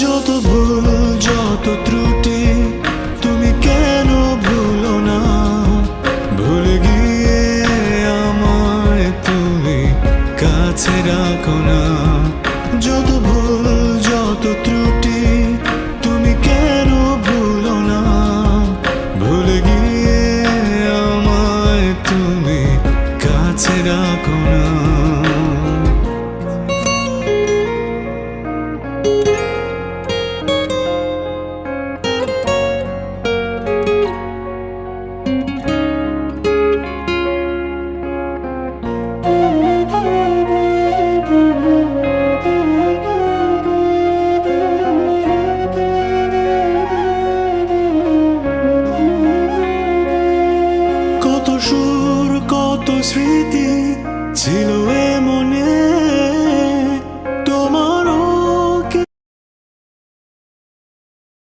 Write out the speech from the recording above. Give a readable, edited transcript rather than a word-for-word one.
যত ভুল যত ত্রুটি তুমি কেন ভুলো না, ভুলে গিয়ে আমায় তুমি কাছে রাখো না। যত ভুল যত ত্রুটি তুমি কেন ভুলো না, ভুলে গিয়ে আমায় তুমি কাছে রাখো না।